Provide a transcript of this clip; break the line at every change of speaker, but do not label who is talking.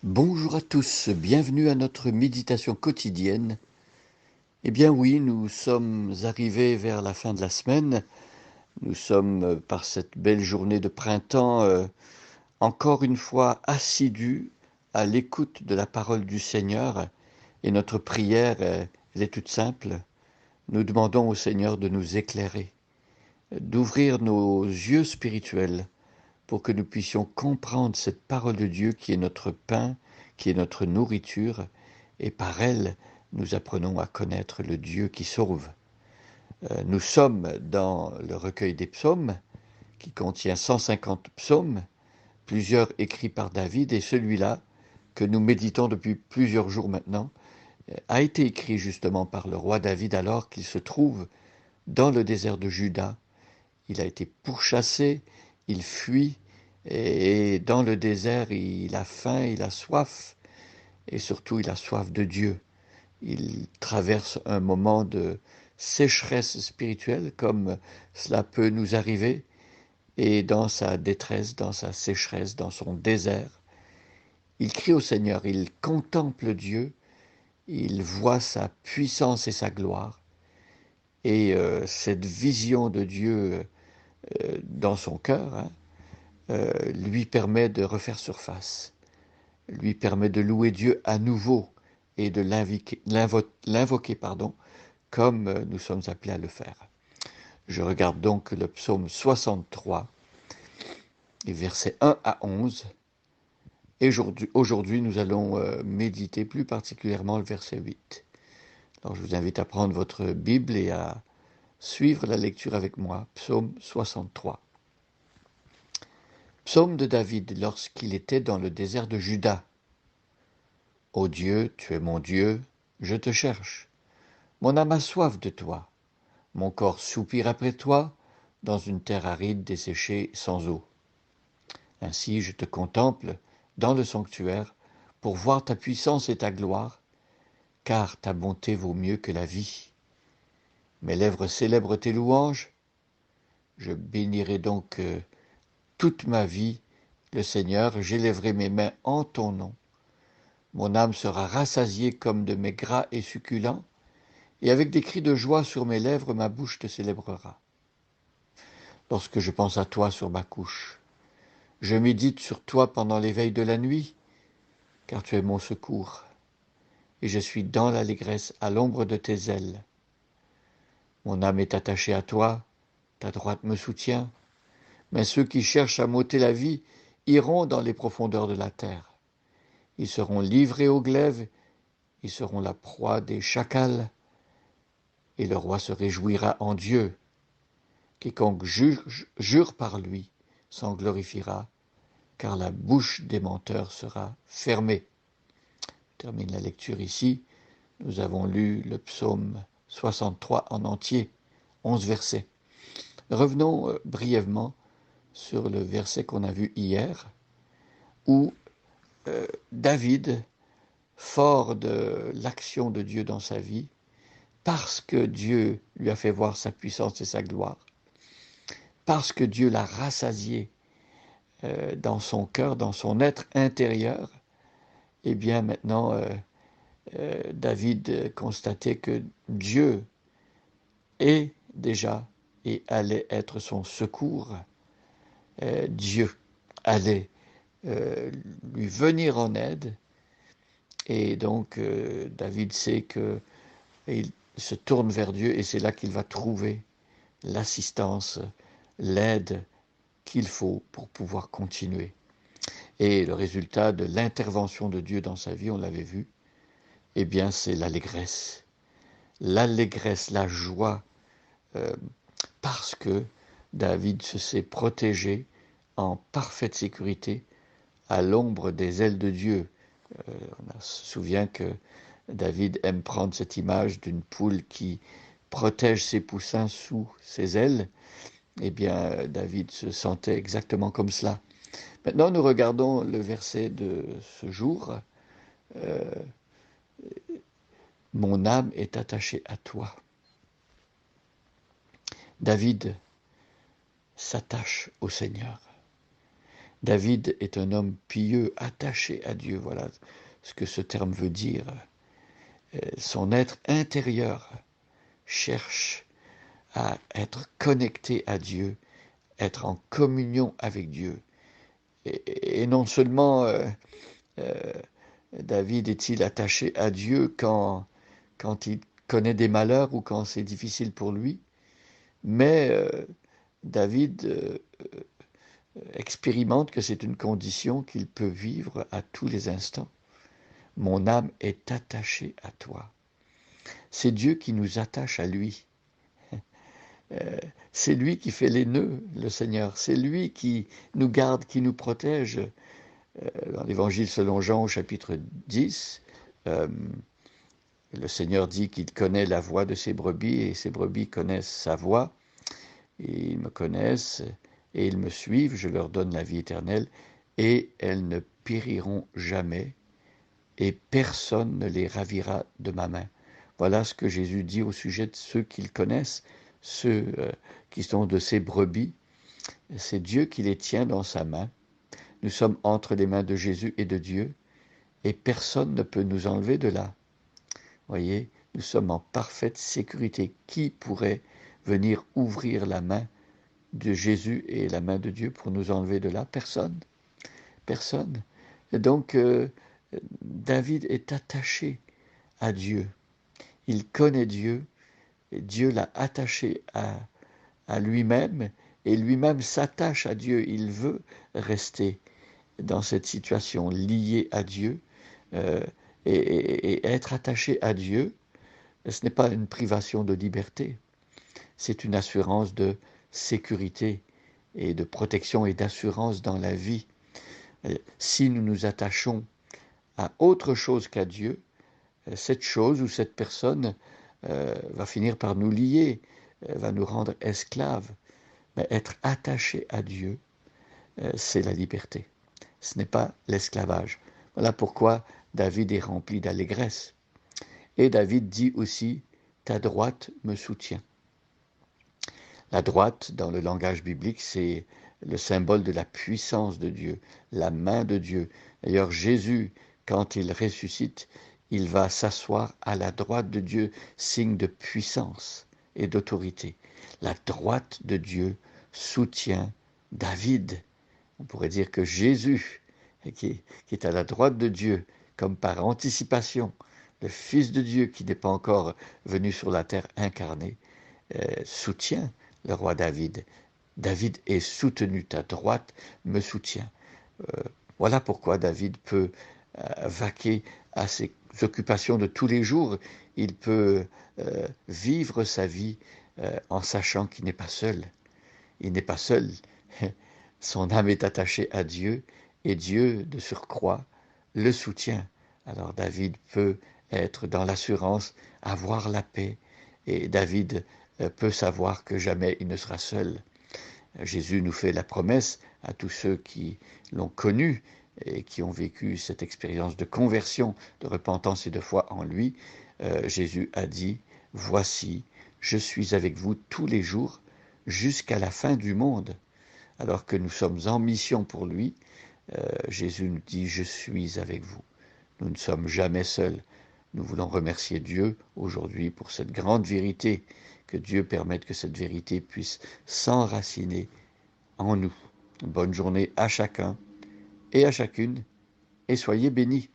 Bonjour à tous, bienvenue à notre méditation quotidienne. Eh bien oui, nous sommes arrivés vers la fin de la semaine. Nous sommes, par cette belle journée de printemps, encore une fois assidus à l'écoute de la parole du Seigneur. Et notre prière, elle est toute simple. Nous demandons au Seigneur de nous éclairer, d'ouvrir nos yeux spirituels pour que nous puissions comprendre cette parole de Dieu qui est notre pain, qui est notre nourriture, et par elle, nous apprenons à connaître le Dieu qui sauve. Nous sommes dans le recueil des psaumes, qui contient 150 psaumes, plusieurs écrits par David, et celui-là, que nous méditons depuis plusieurs jours maintenant, a été écrit justement par le roi David alors qu'il se trouve dans le désert de Juda. Il a été pourchassé, il fuit, et dans le désert, il a faim, il a soif, et surtout il a soif de Dieu. Il traverse un moment de sécheresse spirituelle, comme cela peut nous arriver, et dans sa détresse, dans sa sécheresse, dans son désert, il crie au Seigneur, il contemple Dieu, il voit sa puissance et sa gloire, et cette vision de Dieu dans son cœur, hein, lui permet de refaire surface, lui permet de louer Dieu à nouveau et de l'invoquer, comme nous sommes appelés à le faire. Je regarde donc le psaume 63, les versets 1 à 11. Et aujourd'hui, nous allons méditer plus particulièrement le verset 8. Alors, je vous invite à prendre votre Bible et à suivre la lecture avec moi. Psaume 63. Psaume de David lorsqu'il était dans le désert de Juda. Ô Dieu, tu es mon Dieu, je te cherche. Mon âme a soif de toi. Mon corps soupire après toi, dans une terre aride desséchée sans eau. Ainsi je te contemple dans le sanctuaire, pour voir ta puissance et ta gloire, car ta bonté vaut mieux que la vie. Mes lèvres célèbrent tes louanges. Je bénirai donc toute ma vie le Seigneur, j'élèverai mes mains en ton nom. Mon âme sera rassasiée comme de mets gras et succulents, et avec des cris de joie sur mes lèvres, ma bouche te célébrera. Lorsque je pense à toi sur ma couche, je médite sur toi pendant l'éveil de la nuit, car tu es mon secours, et je suis dans l'allégresse à l'ombre de tes ailes. Mon âme est attachée à toi, ta droite me soutient, mais ceux qui cherchent à m'ôter la vie iront dans les profondeurs de la terre. Ils seront livrés au glaive, ils seront la proie des chacals, et le roi se réjouira en Dieu. Quiconque jure par lui s'en glorifiera, car la bouche des menteurs sera fermée. Je termine la lecture ici. Nous avons lu le psaume 63 en entier, 11 versets. Revenons brièvement sur le verset qu'on a vu hier, où David, fort de l'action de Dieu dans sa vie, parce que Dieu lui a fait voir sa puissance et sa gloire, parce que Dieu l'a rassasié dans son cœur, dans son être intérieur, eh bien maintenant, David constatait que Dieu est déjà et allait être son secours. Dieu allait lui venir en aide. Et donc, David sait qu'il se tourne vers Dieu et c'est là qu'il va trouver l'assistance, l'aide qu'il faut pour pouvoir continuer. Et le résultat de l'intervention de Dieu dans sa vie, on l'avait vu, eh bien, c'est l'allégresse. L'allégresse, la joie, euh, parce que David se sait protégé en parfaite sécurité à l'ombre des ailes de Dieu. On se souvient que David aime prendre cette image d'une poule qui protège ses poussins sous ses ailes. Eh bien, David se sentait exactement comme cela. Maintenant, nous regardons le verset de ce jour. Euh, Mon âme est attachée à toi. David s'attache au Seigneur. David est un homme pieux, attaché à Dieu. Voilà ce que ce terme veut dire. Son être intérieur cherche à être connecté à Dieu, être en communion avec Dieu. Et non seulement euh, David est-il attaché à Dieu quand il connaît des malheurs ou quand c'est difficile pour lui, mais David expérimente que c'est une condition qu'il peut vivre à tous les instants. Mon âme est attachée à toi. C'est Dieu qui nous attache à lui. C'est lui qui fait les nœuds, le Seigneur. C'est lui qui nous garde, qui nous protège. Dans l'Évangile selon Jean au chapitre 10, euh, le Seigneur dit qu'il connaît la voix de ses brebis et ses brebis connaissent sa voix. Et ils me connaissent et ils me suivent. Je leur donne la vie éternelle et elles ne périront jamais et personne ne les ravira de ma main. Voilà ce que Jésus dit au sujet de ceux qu'il connaissent, ceux qui sont de ses brebis. C'est Dieu qui les tient dans sa main. Nous sommes entre les mains de Jésus et de Dieu, et personne ne peut nous enlever de là. Voyez, nous sommes en parfaite sécurité. Qui pourrait venir ouvrir la main de Jésus et la main de Dieu pour nous enlever de là? Personne. Personne. Et donc, David est attaché à Dieu. Il connaît Dieu, et Dieu l'a attaché à lui-même, et lui-même s'attache à Dieu. Il veut rester dans cette situation liée à Dieu, euh, et être attaché à Dieu, ce n'est pas une privation de liberté, c'est une assurance de sécurité et de protection et d'assurance dans la vie. Si nous nous attachons à autre chose qu'à Dieu, cette chose ou cette personne va finir par nous lier, va nous rendre esclaves. Mais être attaché à Dieu, c'est la liberté. Ce n'est pas l'esclavage. Voilà pourquoi David est rempli d'allégresse. Et David dit aussi, ta droite me soutient. La droite, dans le langage biblique, c'est le symbole de la puissance de Dieu, la main de Dieu. D'ailleurs, Jésus, quand il ressuscite, il va s'asseoir à la droite de Dieu, signe de puissance et d'autorité. La droite de Dieu soutient David. On pourrait dire que Jésus, qui est à la droite de Dieu, comme par anticipation, le Fils de Dieu qui n'est pas encore venu sur la terre incarné, soutient le roi David. David est soutenu, ta droite me soutient. Voilà pourquoi David peut vaquer à ses occupations de tous les jours. Il peut vivre sa vie en sachant qu'il n'est pas seul. Il n'est pas seul. Son âme est attachée à Dieu et Dieu, de surcroît, le soutient. Alors David peut être dans l'assurance, avoir la paix, et David peut savoir que jamais il ne sera seul. Jésus nous fait la promesse à tous ceux qui l'ont connu et qui ont vécu cette expérience de conversion, de repentance et de foi en lui. Jésus a dit, voici, je suis avec vous tous les jours jusqu'à la fin du monde. Alors que nous sommes en mission pour lui, Jésus nous dit, je suis avec vous. Nous ne sommes jamais seuls. Nous voulons remercier Dieu aujourd'hui pour cette grande vérité, que Dieu permette que cette vérité puisse s'enraciner en nous. Bonne journée à chacun et à chacune, et soyez bénis.